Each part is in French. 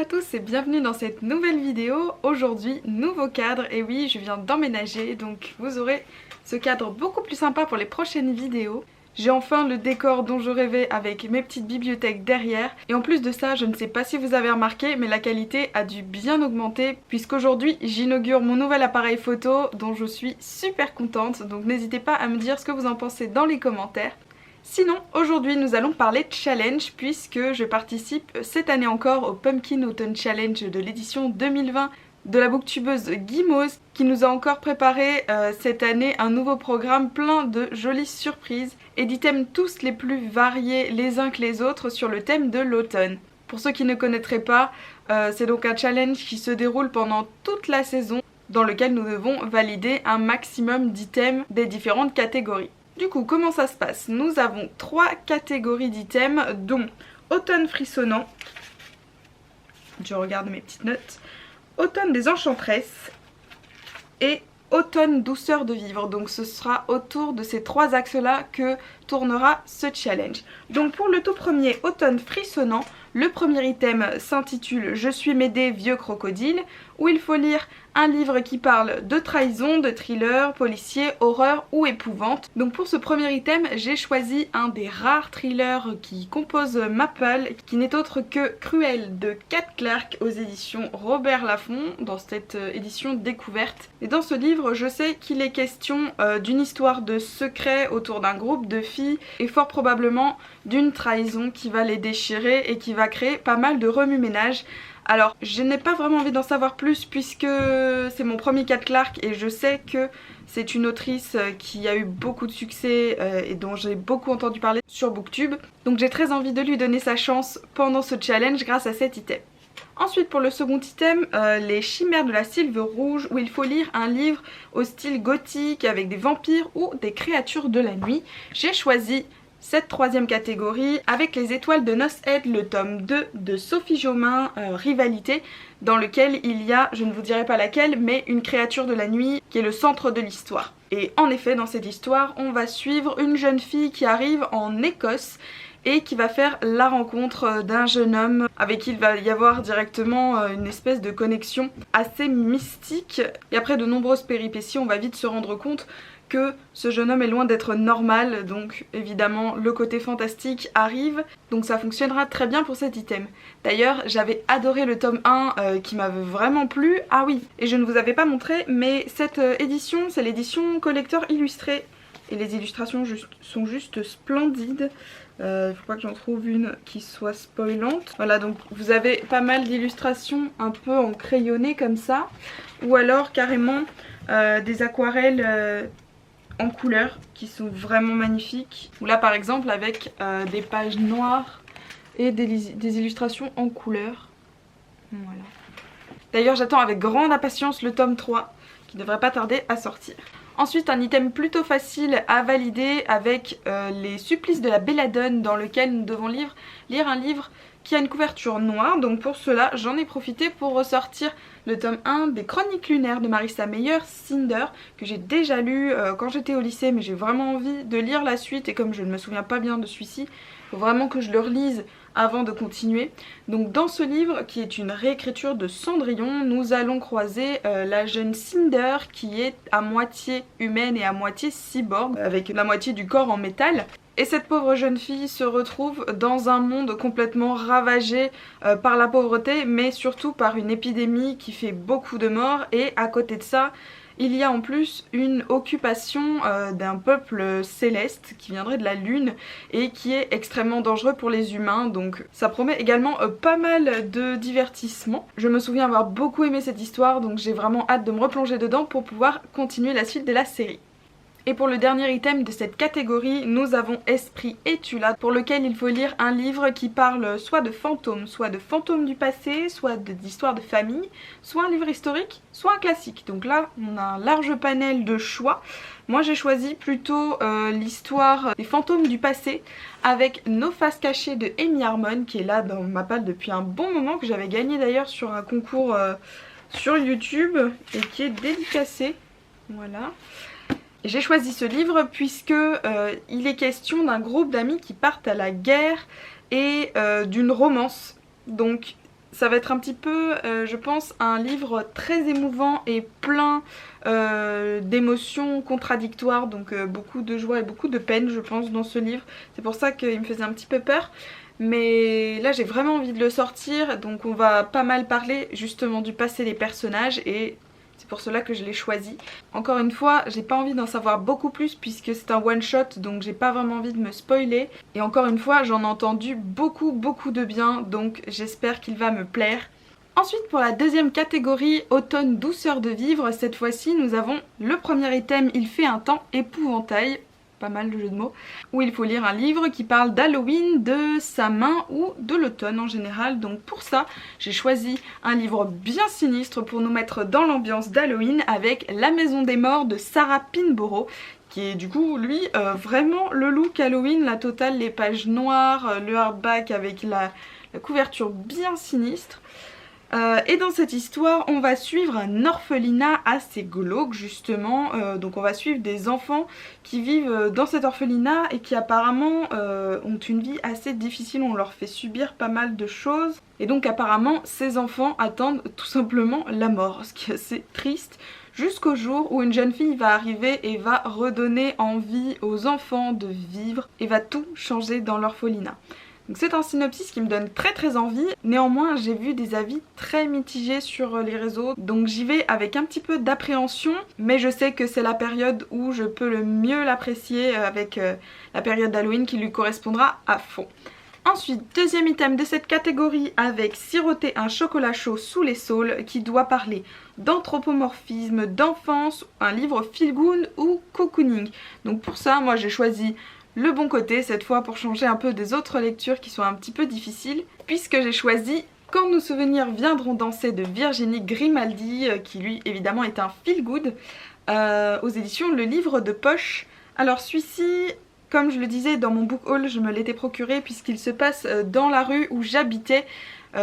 tous et bienvenue dans cette nouvelle vidéo. Aujourd'hui, nouveau cadre, et oui, je viens d'emménager, donc vous aurez ce cadre beaucoup plus sympa pour les prochaines vidéos. J'ai enfin le décor dont je rêvais avec mes petites bibliothèques derrière. Et en plus de ça, je ne sais pas si vous avez remarqué, mais la qualité a dû bien augmenter puisqu'aujourd'hui j'inaugure mon nouvel appareil photo dont je suis super contente. Donc n'hésitez pas à me dire ce que vous en pensez dans les commentaires. Sinon, aujourd'hui nous allons parler de challenge puisque je participe cette année encore au Pumpkin Autumn Challenge de l'édition 2020 de la booktubeuse Guimauze qui nous a encore préparé cette année un nouveau programme plein de jolies surprises et d'items tous les plus variés les uns que les autres sur le thème de l'automne. Pour ceux qui ne connaîtraient pas, c'est donc un challenge qui se déroule pendant toute la saison dans lequel nous devons valider un maximum d'items des différentes catégories. Du coup, comment ça se passe? Nous avons 3 catégories d'items, dont Automne frissonnant, je regarde mes petites notes, Automne des enchantresses et Automne douceur de vivre. Donc ce sera autour de ces 3 axes-là que tournera ce challenge. Donc pour le tout premier Automne frissonnant, le premier item s'intitule Je suis Médée, vieux crocodile, où il faut lire un livre qui parle de trahison, de thriller, policier, horreur ou épouvante. Donc pour ce premier item, j'ai choisi un des rares thrillers qui composent Maple, qui n'est autre que Cruel de Kat Clarke aux éditions Robert Laffont, dans cette édition découverte. Et dans ce livre, je sais qu'il est question d'une histoire de secret autour d'un groupe de filles et fort probablement d'une trahison qui va les déchirer et qui va créer pas mal de remue-ménage. Alors, je n'ai pas vraiment envie d'en savoir plus puisque c'est mon premier Kat Clarke et je sais que c'est une autrice qui a eu beaucoup de succès et dont j'ai beaucoup entendu parler sur Booktube. Donc j'ai très envie de lui donner sa chance pendant ce challenge grâce à cet item. Ensuite pour le second item, les chimères de la Sylve rouge, où il faut lire un livre au style gothique avec des vampires ou des créatures de la nuit. J'ai choisi cette troisième catégorie avec les étoiles de Noce Aide, le tome 2 de Sophie Jomain, Rivalité, dans lequel il y a, je ne vous dirai pas laquelle, mais une créature de la nuit qui est le centre de l'histoire. Et en effet, dans cette histoire, on va suivre une jeune fille qui arrive en Écosse et qui va faire la rencontre d'un jeune homme avec qui il va y avoir directement une espèce de connexion assez mystique. Et après de nombreuses péripéties, on va vite se rendre compte que ce jeune homme est loin d'être normal, donc évidemment le côté fantastique arrive, donc ça fonctionnera très bien pour cet item. D'ailleurs j'avais adoré le tome 1 qui m'avait vraiment plu. Ah oui, et je ne vous avais pas montré, mais cette édition c'est l'édition collector illustrée et les illustrations sont juste splendides. Il faut pas que j'en trouve une qui soit spoilante. Voilà, donc vous avez pas mal d'illustrations un peu en crayonné comme ça, ou alors carrément des aquarelles en couleur qui sont vraiment magnifiques. Ou là par exemple avec des pages noires et des illustrations en couleur. Voilà. D'ailleurs j'attends avec grande impatience le tome 3 qui devrait pas tarder à sortir. Ensuite un item plutôt facile à valider avec les supplices de la belladone, dans lequel nous devons lire un livre qui a une couverture noire. Donc pour cela j'en ai profité pour ressortir le tome 1 des Chroniques lunaires de Marissa Meyer, Cinder, que j'ai déjà lu quand j'étais au lycée, mais j'ai vraiment envie de lire la suite et comme je ne me souviens pas bien de celui-ci, il faut vraiment que je le relise avant de continuer. Donc dans ce livre, qui est une réécriture de Cendrillon, nous allons croiser la jeune Cinder qui est à moitié humaine et à moitié cyborg, avec la moitié du corps en métal. Et cette pauvre jeune fille se retrouve dans un monde complètement ravagé par la pauvreté, mais surtout par une épidémie qui fait beaucoup de morts. Et à côté de ça, il y a en plus une occupation d'un peuple céleste qui viendrait de la lune et qui est extrêmement dangereux pour les humains. Donc ça promet également pas mal de divertissement. Je me souviens avoir beaucoup aimé cette histoire, donc j'ai vraiment hâte de me replonger dedans pour pouvoir continuer la suite de la série. Et pour le dernier item de cette catégorie, nous avons Esprit et tu là, pour lequel il faut lire un livre qui parle soit de fantômes du passé, soit d'histoires de famille, soit un livre historique, soit un classique. Donc là, on a un large panel de choix. Moi j'ai choisi plutôt l'histoire des fantômes du passé avec Nos faces cachées de Amy Harmon, qui est là dans ma palle depuis un bon moment, que j'avais gagné d'ailleurs sur un concours sur YouTube et qui est dédicacé. Voilà. J'ai choisi ce livre puisque il est question d'un groupe d'amis qui partent à la guerre et d'une romance. Donc Ça va être un petit peu, je pense, un livre très émouvant et plein d'émotions contradictoires, donc beaucoup de joie et beaucoup de peine je pense dans ce livre. C'est pour ça qu'il me faisait un petit peu peur. Mais là j'ai vraiment envie de le sortir, donc on va pas mal parler justement du passé des personnages et c'est pour cela que je l'ai choisi. Encore une fois, j'ai pas envie d'en savoir beaucoup plus puisque c'est un one shot, donc j'ai pas vraiment envie de me spoiler. Et encore une fois, j'en ai entendu beaucoup de bien, donc j'espère qu'il va me plaire. Ensuite, pour la deuxième catégorie, automne douceur de vivre, cette fois-ci nous avons le premier item, il fait un temps épouvantail. Pas mal de jeux de mots, où il faut lire un livre qui parle d'Halloween, de sa main ou de l'automne en général. Donc pour ça, j'ai choisi un livre bien sinistre pour nous mettre dans l'ambiance d'Halloween avec La Maison des Morts de Sarah Pinborough, qui est du coup lui vraiment le look Halloween, la totale, les pages noires, le hardback avec la couverture bien sinistre. Et dans cette histoire on va suivre un orphelinat assez glauque justement, donc on va suivre des enfants qui vivent dans cet orphelinat et qui apparemment ont une vie assez difficile, on leur fait subir pas mal de choses et donc apparemment ces enfants attendent tout simplement la mort, ce qui est assez triste, jusqu'au jour où une jeune fille va arriver et va redonner envie aux enfants de vivre et va tout changer dans l'orphelinat. Donc c'est un synopsis qui me donne très envie, néanmoins j'ai vu des avis très mitigés sur les réseaux, donc j'y vais avec un petit peu d'appréhension, mais je sais que c'est la période où je peux le mieux l'apprécier avec la période d'Halloween qui lui correspondra à fond. Ensuite, deuxième item de cette catégorie avec Siroter un chocolat chaud sous les saules qui doit parler d'anthropomorphisme, d'enfance, un livre feel good ou cocooning. Donc pour ça, moi j'ai choisi le bon côté cette fois pour changer un peu des autres lectures qui sont un petit peu difficiles, puisque j'ai choisi Quand nos souvenirs viendront danser de Virginie Grimaldi, qui lui évidemment est un feel good, aux éditions Le Livre de Poche. Alors celui-ci, comme je le disais dans mon book haul, je me l'étais procuré puisqu'il se passe dans la rue où j'habitais,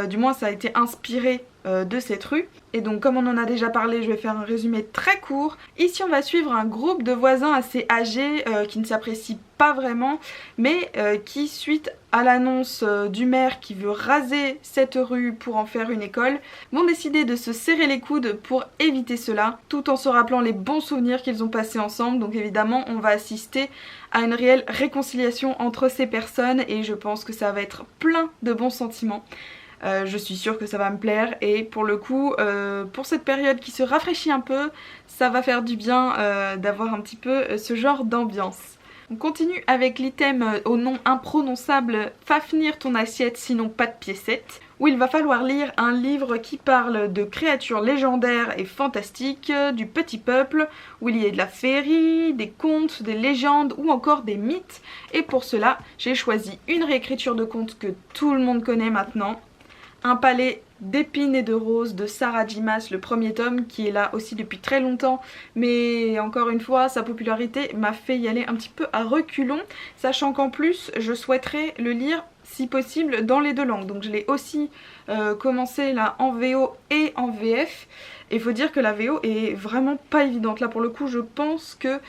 du moins ça a été inspiré de cette rue. Et donc comme on en a déjà parlé, je vais faire un résumé très court. Ici on va suivre un groupe de voisins assez âgés qui ne s'apprécient pas vraiment, mais qui suite à l'annonce du maire qui veut raser cette rue pour en faire une école, vont décider de se serrer les coudes pour éviter cela, tout en se rappelant les bons souvenirs qu'ils ont passés ensemble. Donc évidemment on va assister à une réelle réconciliation entre ces personnes et je pense que ça va être plein de bons sentiments. Je suis sûre que ça va me plaire et pour le coup, pour cette période qui se rafraîchit un peu, ça va faire du bien d'avoir un petit peu ce genre d'ambiance. On continue avec l'item au nom imprononçable Fafnir ton assiette sinon pas de piécettes, où il va falloir lire un livre qui parle de créatures légendaires et fantastiques, du petit peuple, où il y a de la féerie, des contes, des légendes ou encore des mythes. Et pour cela, j'ai choisi une réécriture de contes que tout le monde connaît maintenant, Un palais d'épines et de roses de Sarah J. Maas, le premier tome, qui est là aussi depuis très longtemps, mais encore une fois sa popularité m'a fait y aller un petit peu à reculons, sachant qu'en plus je souhaiterais le lire si possible dans les deux langues, donc je l'ai aussi commencé là en VO et en VF, et il faut dire que la VO est vraiment pas évidente. Là pour le coup je pense que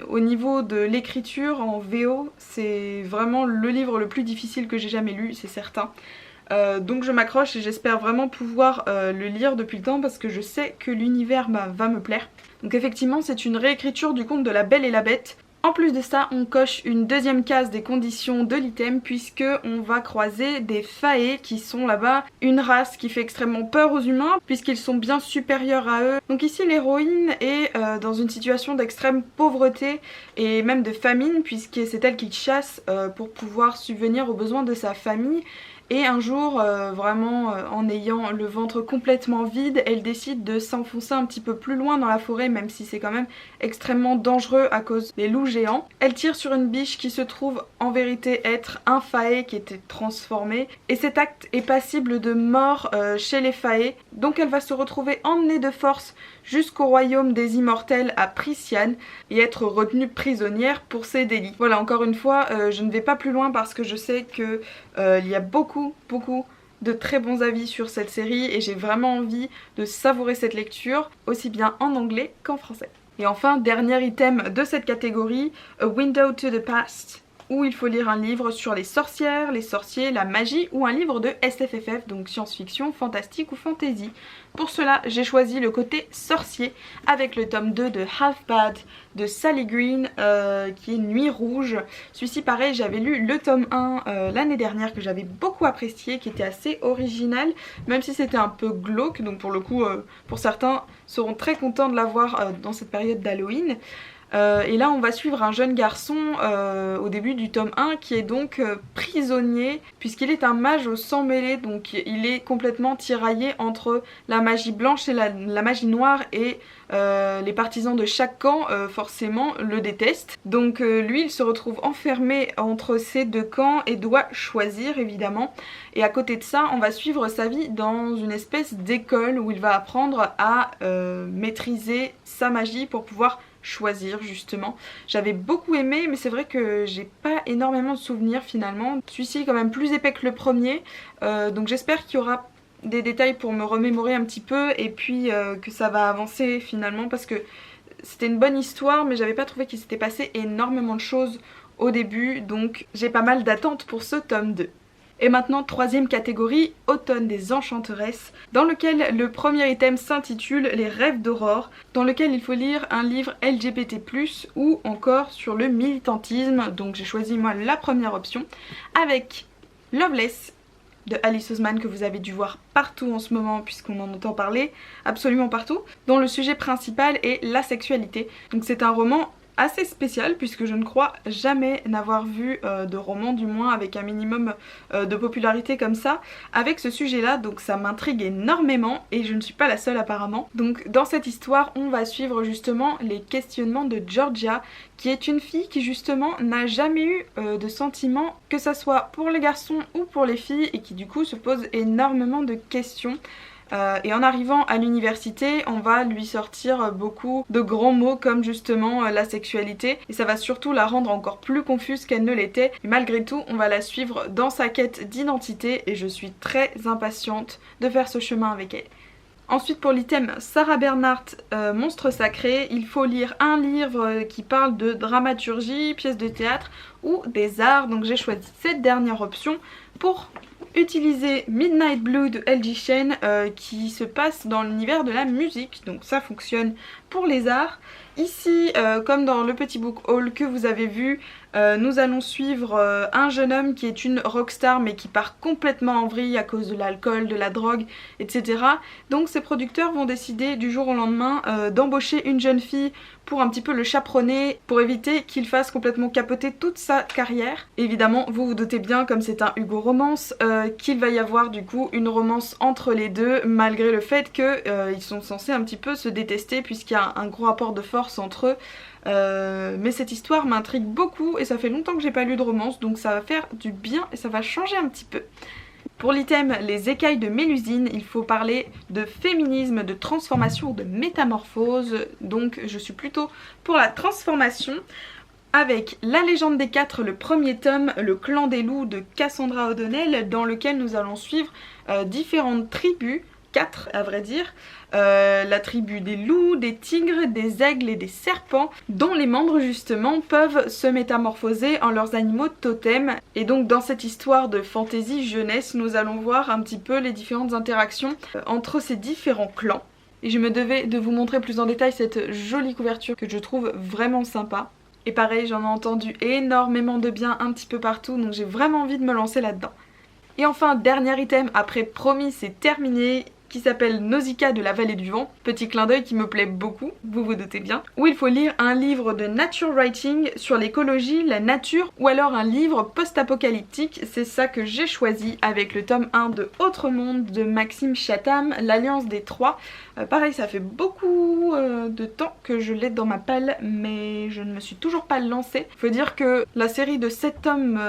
au niveau de l'écriture en VO c'est vraiment le livre le plus difficile que j'ai jamais lu, c'est certain. Donc je m'accroche et j'espère vraiment pouvoir le lire depuis le temps parce que je sais que l'univers va me plaire. Donc effectivement c'est une réécriture du conte de La Belle et la Bête. En plus de ça, on coche une deuxième case des conditions de l'item puisque on va croiser des fae qui sont là-bas une race qui fait extrêmement peur aux humains puisqu'ils sont bien supérieurs à eux. Donc ici l'héroïne est dans une situation d'extrême pauvreté et même de famine puisque c'est elle qui chasse pour pouvoir subvenir aux besoins de sa famille. Et un jour, vraiment en ayant le ventre complètement vide, elle décide de s'enfoncer un petit peu plus loin dans la forêt, même si c'est quand même extrêmement dangereux à cause des loups géants. Elle tire sur une biche qui se trouve en vérité être un fae qui était transformé. Et cet acte est passible de mort chez les fae. Donc elle va se retrouver emmenée de force jusqu'au royaume des immortels à Prysian et être retenue prisonnière pour ses délits. Voilà, encore une fois, je ne vais pas plus loin parce que je sais que il y a beaucoup de très bons avis sur cette série et j'ai vraiment envie de savourer cette lecture aussi bien en anglais qu'en français. Et enfin, dernier item de cette catégorie, A Window to the Past, ou il faut lire un livre sur les sorcières, les sorciers, la magie ou un livre de SFFF, donc science-fiction, fantastique ou fantasy. Pour cela, j'ai choisi le côté sorcier avec le tome 2 de Half-Bad de Sally Green qui est Nuit Rouge. Celui-ci pareil, j'avais lu le tome 1 l'année dernière que j'avais beaucoup apprécié, qui était assez original, même si c'était un peu glauque, donc pour le coup, pour certains seront très contents de l'avoir dans cette période d'Halloween. Et là on va suivre un jeune garçon au début du tome 1 qui est donc prisonnier puisqu'il est un mage au sang mêlé, donc il est complètement tiraillé entre la magie blanche et la magie noire, et les partisans de chaque camp forcément le détestent. Donc lui il se retrouve enfermé entre ces deux camps et doit choisir évidemment. Et à côté de ça on va suivre sa vie dans une espèce d'école où il va apprendre à maîtriser sa magie pour pouvoir choisir justement. J'avais beaucoup aimé, mais c'est vrai que j'ai pas énormément de souvenirs finalement. Celui-ci est quand même plus épais que le premier, donc j'espère qu'il y aura des détails pour me remémorer un petit peu, et puis que ça va avancer finalement, parce que c'était une bonne histoire mais j'avais pas trouvé qu'il s'était passé énormément de choses au début, donc j'ai pas mal d'attentes pour ce tome 2. Et maintenant, troisième catégorie, Automne des Enchanteresses, dans lequel le premier item s'intitule Les rêves d'Aurore, dans lequel il faut lire un livre LGBT+, ou encore sur le militantisme. Donc j'ai choisi moi la première option, avec Loveless de Alice Oseman, que vous avez dû voir partout en ce moment puisqu'on en entend parler absolument partout, dont le sujet principal est la sexualité. Donc c'est un roman assez spécial puisque je ne crois jamais n'avoir vu de roman, du moins avec un minimum de popularité comme ça, avec ce sujet là, donc ça m'intrigue énormément et je ne suis pas la seule apparemment. Donc dans cette histoire on va suivre justement les questionnements de Georgia, qui est une fille qui justement n'a jamais eu de sentiments, que ça soit pour les garçons ou pour les filles, et qui du coup se pose énormément de questions. Et en arrivant à l'université, on va lui sortir beaucoup de grands mots comme justement la sexualité, et ça va surtout la rendre encore plus confuse qu'elle ne l'était. Et malgré tout, on va la suivre dans sa quête d'identité et je suis très impatiente de faire ce chemin avec elle. Ensuite, pour l'item Sarah Bernhardt, Monstre sacré, il faut lire un livre qui parle de dramaturgie, pièces de théâtre ou des arts, donc j'ai choisi cette dernière option pour utiliser Midnight Blue de LG Shen qui se passe dans l'univers de la musique, donc ça fonctionne pour les arts. Ici, comme dans le petit book haul que vous avez vu, nous allons suivre un jeune homme qui est une rockstar mais qui part complètement en vrille à cause de l'alcool, de la drogue, etc. Donc ces producteurs vont décider du jour au lendemain d'embaucher une jeune fille pour un petit peu le chaperonner, pour éviter qu'il fasse complètement capoter toute sa carrière. Évidemment, vous vous doutez bien, comme c'est un Hugo romance, qu'il va y avoir du coup une romance entre les deux, malgré le fait qu'ils sont censés un petit peu se détester puisqu'il y a un gros rapport de force entre eux. Mais cette histoire m'intrigue beaucoup et ça fait longtemps que j'ai pas lu de romance, donc ça va faire du bien et ça va changer un petit peu. Pour l'item Les écailles de Mélusine, il faut parler de féminisme, de transformation ou de métamorphose, donc je suis plutôt pour la transformation, avec La légende des quatre, le premier tome, Le clan des loups de Cassandra O'Donnell, dans lequel nous allons suivre différentes tribus, 4 à vrai dire, la tribu des loups, des tigres, des aigles et des serpents, dont les membres justement peuvent se métamorphoser en leurs animaux totems. Et donc dans cette histoire de fantasy jeunesse, nous allons voir un petit peu les différentes interactions entre ces différents clans. Et je me devais de vous montrer plus en détail cette jolie couverture que je trouve vraiment sympa. Et pareil, j'en ai entendu énormément de bien un petit peu partout, donc j'ai vraiment envie de me lancer là-dedans. Et enfin, dernier item, après promis c'est terminé, qui s'appelle Nausicaa de la vallée du vent, petit clin d'œil qui me plaît beaucoup, vous vous doutez bien, où il faut lire un livre de nature writing sur l'écologie, la nature, ou alors un livre post-apocalyptique. C'est ça que j'ai choisi avec le tome 1 de Autre Monde de Maxime Chatham, l'Alliance des Trois. Pareil, ça fait beaucoup de temps que je l'ai dans ma palle, mais je ne me suis toujours pas lancée. Faut dire que la série de 7 tomes,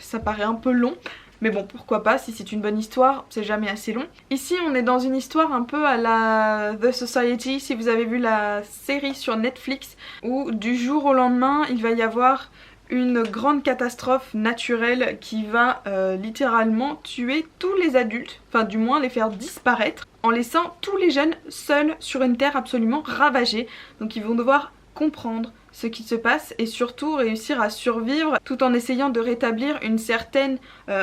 ça paraît un peu long. Mais bon, pourquoi pas, si c'est une bonne histoire, c'est jamais assez long. Ici, on est dans une histoire un peu à la The Society, si vous avez vu la série sur Netflix, où du jour au lendemain, il va y avoir une grande catastrophe naturelle qui va littéralement tuer tous les adultes, enfin du moins les faire disparaître, en laissant tous les jeunes seuls sur une terre absolument ravagée. Donc ils vont devoir comprendre ce qui se passe et surtout réussir à survivre tout en essayant de rétablir une certaine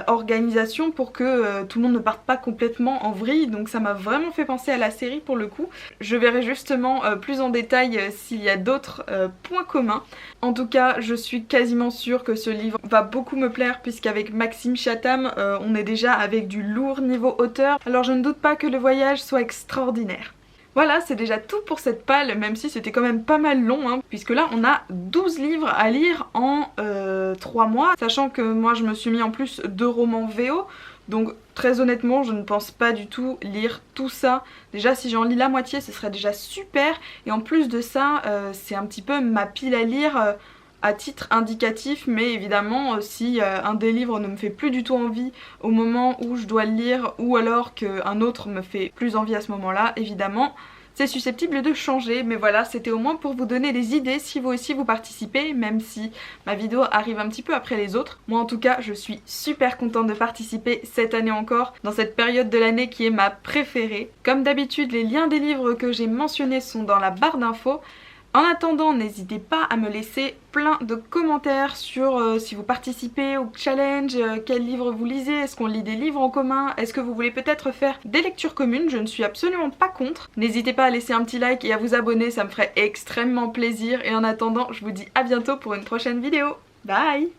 organisation pour que tout le monde ne parte pas complètement en vrille. Donc ça m'a vraiment fait penser à la série pour le coup. Je verrai justement plus en détail s'il y a d'autres points communs. En tout cas, je suis quasiment sûre que ce livre va beaucoup me plaire puisqu'avec Maxime Chatham, on est déjà avec du lourd niveau auteur. Alors je ne doute pas que le voyage soit extraordinaire. Voilà, c'est déjà tout pour cette palle, même si c'était quand même pas mal long, hein, puisque là on a 12 livres à lire en 3 mois, sachant que moi je me suis mis en plus 2 romans VO, donc très honnêtement je ne pense pas du tout lire tout ça. Déjà si j'en lis la moitié ce serait déjà super, et en plus de ça c'est un petit peu ma pile à lire à titre indicatif, mais évidemment si un des livres ne me fait plus du tout envie au moment où je dois le lire, ou alors qu'un autre me fait plus envie à ce moment-là, évidemment c'est susceptible de changer. Mais voilà, c'était au moins pour vous donner des idées si vous aussi vous participez, même si ma vidéo arrive un petit peu après les autres. Moi en tout cas je suis super contente de participer cette année encore, dans cette période de l'année qui est ma préférée. Comme d'habitude, les liens des livres que j'ai mentionnés sont dans la barre d'infos. En attendant, n'hésitez pas à me laisser plein de commentaires sur si vous participez au challenge, quel livre vous lisez, est-ce qu'on lit des livres en commun, est-ce que vous voulez peut-être faire des lectures communes, je ne suis absolument pas contre. N'hésitez pas à laisser un petit like et à vous abonner, ça me ferait extrêmement plaisir. Et en attendant, je vous dis à bientôt pour une prochaine vidéo. Bye!